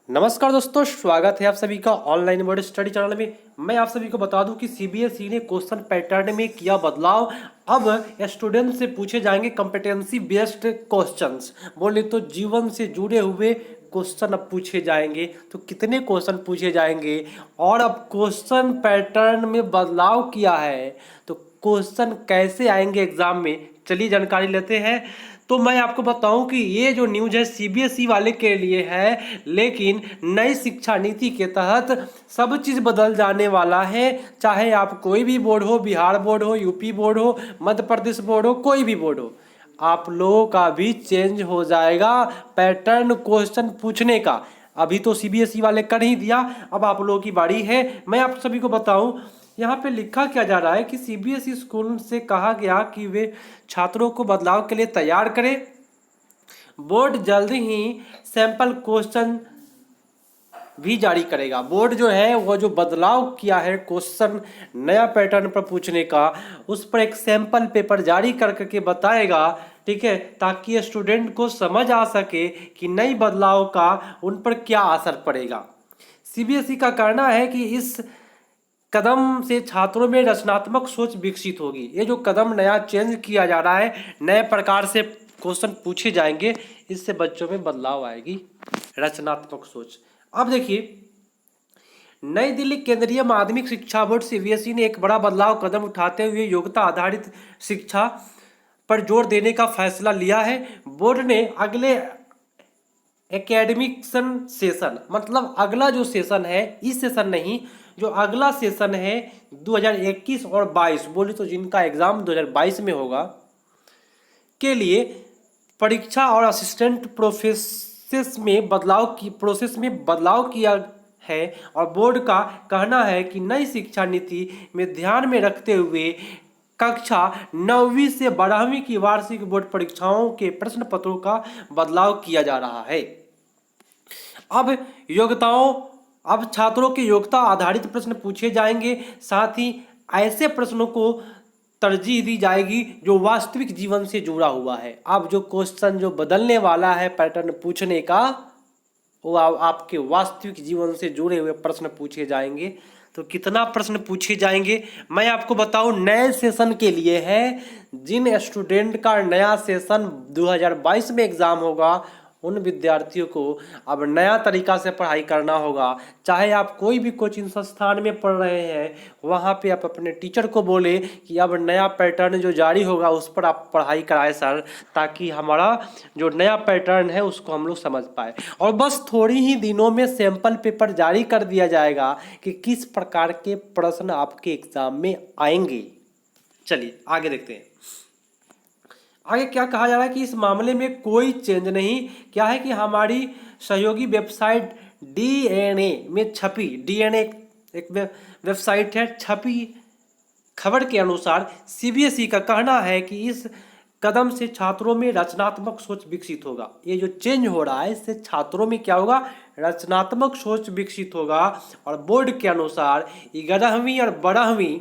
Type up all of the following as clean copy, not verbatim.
नमस्कार दोस्तों, स्वागत है आप सभी का ऑनलाइन बोर्ड स्टडी चैनल में। मैं आप सभी को बता दूं कि सीबीएसई ने क्वेश्चन पैटर्न में किया बदलाव। अब स्टूडेंट से पूछे जाएंगे कॉम्पिटेंसी बेस्ड क्वेश्चंस, बोले तो जीवन से जुड़े हुए क्वेश्चन अब पूछे जाएंगे। तो कितने क्वेश्चन पूछे जाएंगे और अब क्वेश्चन पैटर्न में बदलाव किया है तो क्वेश्चन कैसे आएंगे एग्जाम में, चलिए जानकारी लेते हैं। तो मैं आपको बताऊं कि ये जो न्यूज है सीबीएसई वाले के लिए है, लेकिन नई शिक्षा नीति के तहत सब चीज़ बदल जाने वाला है। चाहे आप कोई भी बोर्ड हो, बिहार बोर्ड हो, यूपी बोर्ड हो, मध्य प्रदेश बोर्ड हो, कोई भी बोर्ड हो, आप लोगों का भी चेंज हो जाएगा पैटर्न क्वेश्चन पूछने का। अभी तो सीबीएसई वाले कर ही दिया, अब आप लोगों की बारी है। मैं आप सभी को बताऊं, यहाँ पे लिखा क्या जा रहा है कि सीबीएसई स्कूल से कहा गया कि वे छात्रों को बदलाव के लिए तैयार करें। बोर्ड जल्द ही सैंपल क्वेश्चन भी जारी करेगा। बोर्ड जो है वो जो बदलाव किया है क्वेश्चन नया पैटर्न पर पूछने का, उस पर एक सैंपल पेपर जारी करके बताएगा, ठीक है, ताकि स्टूडेंट को समझ आ सके कि नई बदलाव का उन पर क्या असर पड़ेगा। सीबीएसई का कहना है कि इस कदम से छात्रों में रचनात्मक सोच विकसित होगी। ये जो कदम नया चेंज किया जा रहा है, नए प्रकार से क्वेश्चन पूछे जाएंगे, इससे बच्चों में बदलाव आएगी, रचनात्मक सोच। अब देखिए, नई दिल्ली केंद्रीय माध्यमिक शिक्षा बोर्ड सीबीएसई ने एक बड़ा बदलाव कदम उठाते हुए योग्यता आधारित शिक्षा पर जोर देने का फैसला लिया है। बोर्ड ने अगले एकेडमिक सेशन, मतलब अगला जो सेशन है, इस सेशन नहीं, जो अगला सेशन है 2021 और 22, बोले तो जिनका एग्जाम 2022 में होगा, के लिए परीक्षा और असिस्टेंट प्रोसेस में बदलाव किया है। और बोर्ड का कहना है कि नई शिक्षा नीति में ध्यान में रखते हुए कक्षा 9वीं से 12वीं की वार्षिक बोर्ड परीक्षाओं के प्रश्न पत्रों का बदलाव किया जा रहा है। अब छात्रों के योग्यता आधारित प्रश्न पूछे जाएंगे, साथ ही ऐसे प्रश्नों को तरजीह दी जाएगी जो वास्तविक जीवन से जुड़ा हुआ है। अब जो क्वेश्चन जो बदलने वाला है पैटर्न पूछने का, वो आपके वास्तविक जीवन से जुड़े हुए प्रश्न पूछे जाएंगे। तो कितना प्रश्न पूछे जाएंगे मैं आपको बताऊं, नए सेशन के लिए है। जिन स्टूडेंट का नया सेशन 2022 में एग्जाम होगा, उन विद्यार्थियों को अब नया तरीका से पढ़ाई करना होगा। चाहे आप कोई भी कोचिंग संस्थान में पढ़ रहे हैं, वहाँ पे आप अपने टीचर को बोले कि अब नया पैटर्न जो जारी होगा उस पर आप पढ़ाई कराएं सर, ताकि हमारा जो नया पैटर्न है उसको हम लोग समझ पाए। और बस थोड़ी ही दिनों में सैंपल पेपर जारी कर दिया जाएगा कि किस प्रकार के प्रश्न आपके एग्जाम में आएंगे। चलिए आगे देखते हैं। आगे क्या कहा जा रहा है कि इस मामले में कोई चेंज नहीं। क्या है कि हमारी सहयोगी वेबसाइट डीएनए में छपी, डीएनए एक वेबसाइट है, छपी खबर के अनुसार सीबीएसई का कहना है कि इस कदम से छात्रों में रचनात्मक सोच विकसित होगा। ये जो चेंज हो रहा है, इससे छात्रों में क्या होगा, रचनात्मक सोच विकसित होगा। और बोर्ड के अनुसार 11वीं और 12वीं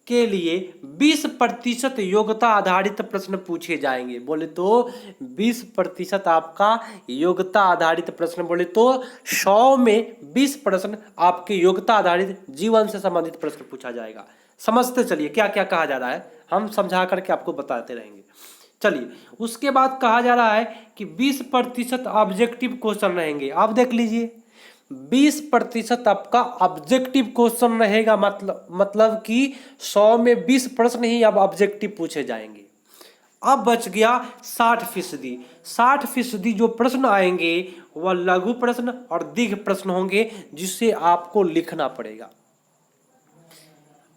के लिए 20% योग्यता आधारित प्रश्न पूछे जाएंगे। बोले तो 20% आपका योग्यता आधारित प्रश्न, बोले तो 100 में 20 प्रश्न आपके योग्यता आधारित जीवन से संबंधित प्रश्न पूछा जाएगा। समझते चलिए क्या क्या कहा जा रहा है, हम समझा करके आपको बताते रहेंगे। चलिए, उसके बाद कहा जा रहा है कि 20% ऑब्जेक्टिव क्वेश्चन रहेंगे। आप देख लीजिए, 20% आपका ऑब्जेक्टिव क्वेश्चन रहेगा, मतलब कि 100 में 20 प्रश्न ही अब ऑब्जेक्टिव पूछे जाएंगे। अब बच गया 60%। 60% जो प्रश्न आएंगे वह लघु प्रश्न और दीर्घ प्रश्न होंगे, जिससे आपको लिखना पड़ेगा।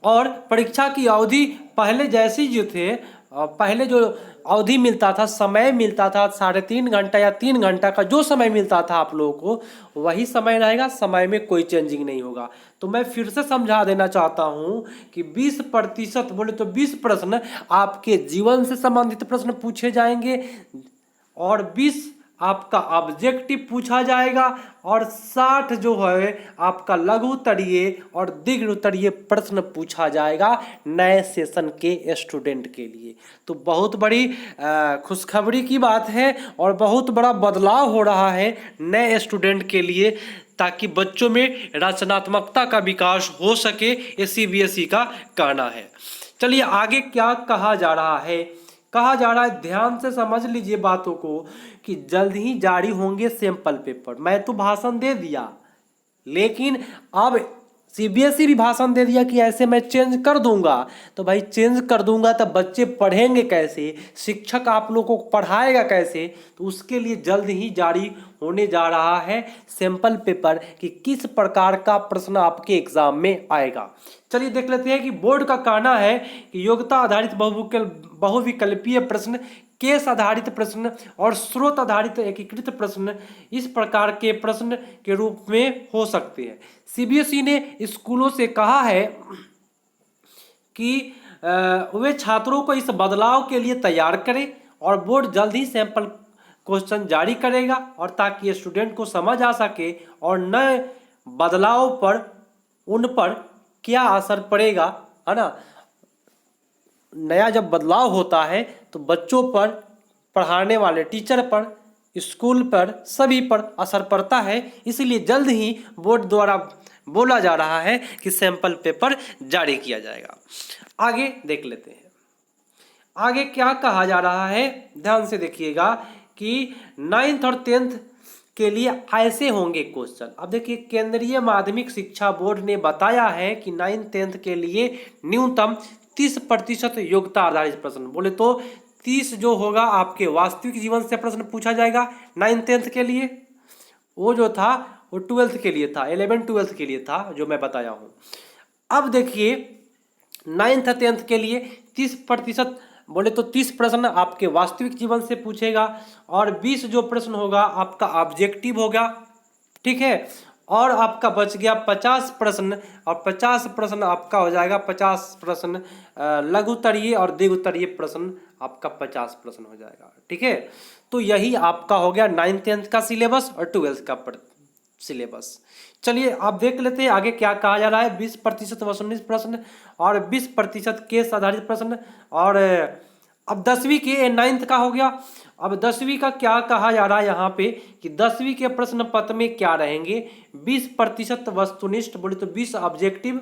और परीक्षा की अवधि पहले जैसी जो थे, पहले जो अवधि मिलता था, समय मिलता था 3.5 घंटा या 3 घंटा का जो समय मिलता था आप लोगों को, वही समय रहेगा। समय में कोई चेंजिंग नहीं होगा। तो मैं फिर से समझा देना चाहता हूं कि 20%, बोले तो 20 प्रश्न आपके जीवन से संबंधित प्रश्न पूछे जाएंगे और 20 आपका ऑब्जेक्टिव पूछा जाएगा और 60 जो है आपका लघु उत्तरीय और दीर्घ उत्तरीय प्रश्न पूछा जाएगा नए सेशन के स्टूडेंट के लिए। तो बहुत बड़ी खुशखबरी की बात है और बहुत बड़ा बदलाव हो रहा है नए स्टूडेंट के लिए, ताकि बच्चों में रचनात्मकता का विकास हो सके, ये सीबीएसई का कहना है। चलिए आगे क्या कहा जा रहा है। कहा जा रहा है, ध्यान से समझ लीजिए बातों को, कि जल्द ही जारी होंगे सैंपल पेपर। मैं तो भाषण दे दिया, लेकिन अब सीबीएसई भी भाषण दे दिया कि ऐसे मैं चेंज कर दूंगा। तो भाई चेंज कर दूंगा तब बच्चे पढ़ेंगे कैसे, शिक्षक आप लोगों को पढ़ाएगा कैसे। तो उसके लिए जल्द ही जारी होने जा रहा है सैंपल पेपर कि किस प्रकार का प्रश्न आपके एग्जाम में आएगा। चलिए देख लेते हैं कि बोर्ड का कहना है कि योग्यता आधारित बहुविकल्पीय प्रश्न, केस आधारित प्रश्न और स्रोत आधारित एकीकृत प्रश्न इस प्रकार के प्रश्न के रूप में हो सकते हैं। सीबीएसई ने स्कूलों से कहा है कि वे छात्रों को इस बदलाव के लिए तैयार करें और बोर्ड जल्द ही सैंपल क्वेश्चन जारी करेगा, और ताकि स्टूडेंट को समझ आ सके और नए बदलाव पर उन पर क्या असर पड़ेगा, है ना। नया जब बदलाव होता है तो बच्चों पर, पढ़ाने वाले टीचर पर, स्कूल पर, सभी पर असर पड़ता है। इसलिए जल्द ही बोर्ड द्वारा बोला जा रहा है कि सैंपल पेपर जारी किया जाएगा। आगे देख लेते हैं आगे क्या कहा जा रहा है। ध्यान से देखिएगा कि 9th और 10th के लिए ऐसे होंगे क्वेश्चन। अब देखिए, केंद्रीय माध्यमिक शिक्षा बोर्ड ने बताया है कि 9th 10th के लिए न्यूनतम 30% योग्यता आधारित प्रश्न, बोले तो 30 जो होगा आपके वास्तविक जीवन से प्रश्न पूछा जाएगा 9th 10th के लिए। वो जो था वो 12th के लिए था, 11 12th के लिए था जो मैं बताया हूँ। अब देखिए 9th 10th के लिए 30%, बोले तो 30 प्रश्न आपके वास्तविक जीवन से पूछेगा और 20 जो प्रश्न होगा आपका ऑब्जेक्टिव होगा, ठीक है। और आपका बच गया 50 प्रश्न, और 50 प्रश्न आपका हो जाएगा 50 प्रश्न लघु उत्तरीय और दीर्घ उत्तरीय प्रश्न आपका 50 प्रश्न हो जाएगा, ठीक है। तो यही आपका हो गया 9th 10th का सिलेबस और 12th का सिलेबस। चलिए आप देख लेते हैं आगे क्या कहा जा रहा है। 20% वस्तुनिष्ठ प्रश्न और 20% केस आधारित प्रश्न। और अब 10वीं के 9th का हो गया। अब 10वीं का क्या कहा जा रहा है यहाँ पे कि 10वीं के प्रश्न पत्र में क्या रहेंगे। 20% वस्तुनिष्ठ, बोले तो 20 ऑब्जेक्टिव,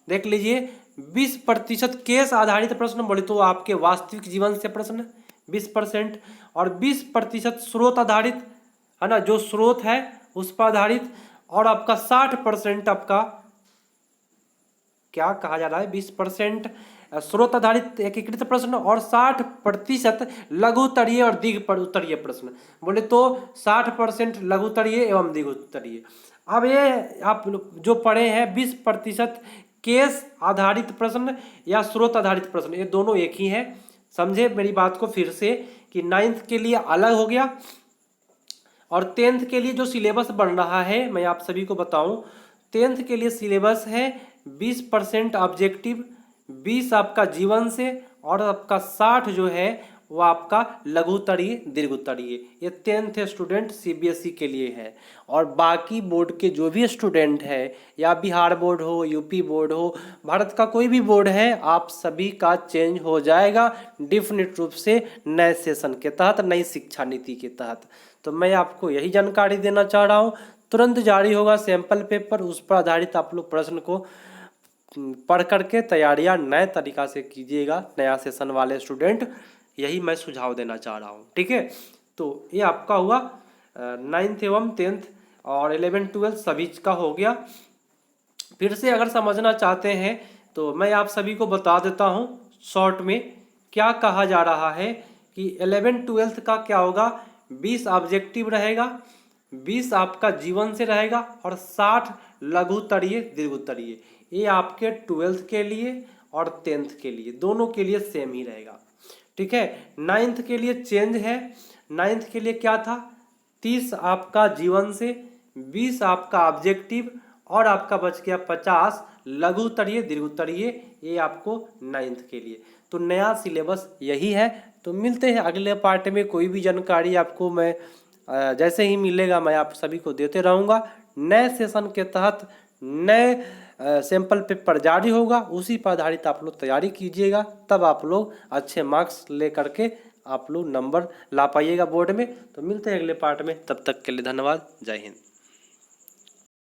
देख लीजिए। 20% केस आधारित प्रश्न, बोले तो आपके वास्तविक जीवन से प्रश्न 20%, और 20% स्रोत आधारित, है ना, जो स्रोत है उस पर आधारित। और आपका 60% आपका क्या कहा जा रहा है, 20% स्रोत आधारित एकीकृत प्रश्न और 60% लघु उत्तरीय और दीर्घ उत्तरीय प्रश्न, बोले तो 60% लघु उत्तरीय एवं दीर्घ उत्तरीय। अब ये आप जो पढ़े हैं 20% केस आधारित प्रश्न या स्रोत आधारित प्रश्न, ये दोनों एक ही है। समझे मेरी बात को फिर से कि 9th के लिए अलग हो गया और 10th के लिए जो सिलेबस बन रहा है मैं आप सभी को बताऊं। 10th के लिए सिलेबस है 20% ऑब्जेक्टिव, 20 आपका जीवन से, और आपका 60 जो है वो आपका लघु उत्तरीय दीर्घ उत्तरीय। ये 10th स्टूडेंट सीबीएसई के लिए है। और बाकी बोर्ड के जो भी स्टूडेंट है, या बिहार बोर्ड हो, यूपी बोर्ड हो, भारत का कोई भी बोर्ड है, आप सभी का चेंज हो जाएगा डेफिनेट रूप से नए सेशन के तहत, नई शिक्षा नीति के तहत। तो मैं आपको यही जानकारी देना चाह रहा हूँ। तुरंत जारी होगा सैंपल पेपर, उस पर आधारित आप लोग प्रश्न को पढ़ करके तैयारियां नए तरीका से कीजिएगा, नया सेशन वाले स्टूडेंट, यही मैं सुझाव देना चाह रहा हूँ, ठीक है। तो ये आपका हुआ 9th एवं 10th और 11 12 सभी का हो गया। फिर से अगर समझना चाहते हैं तो मैं आप सभी को बता देता हूँ शॉर्ट में क्या कहा जा रहा है कि 11 12 का क्या होगा। 20 ऑब्जेक्टिव रहेगा, 20 आपका जीवन से रहेगा और 60 लघु उत्तरीय दीर्घ उत्तरीय। ये आपके 12th के लिए और 10th के लिए, दोनों के लिए सेम ही रहेगा, ठीक है। 9th के लिए चेंज है। 9th के लिए क्या था, 30 आपका जीवन से, 20 आपका ऑब्जेक्टिव और आपका बच गया 50 लघु उत्तरीय दीर्घ उत्तरीय। ये आपको 9th के लिए। तो नया सिलेबस यही है। तो मिलते हैं अगले पार्ट में। कोई भी जानकारी आपको मैं जैसे ही मिलेगा मैं आप सभी को देते रहूँगा। नए सेशन के तहत नए सैंपल पेपर जारी होगा, उसी पर आधारित आप लोग तैयारी कीजिएगा, तब आप लोग अच्छे मार्क्स ले करके आप लोग नंबर ला पाइएगा बोर्ड में। तो मिलते हैं अगले पार्ट में, तब तक के लिए धन्यवाद। जय हिंद।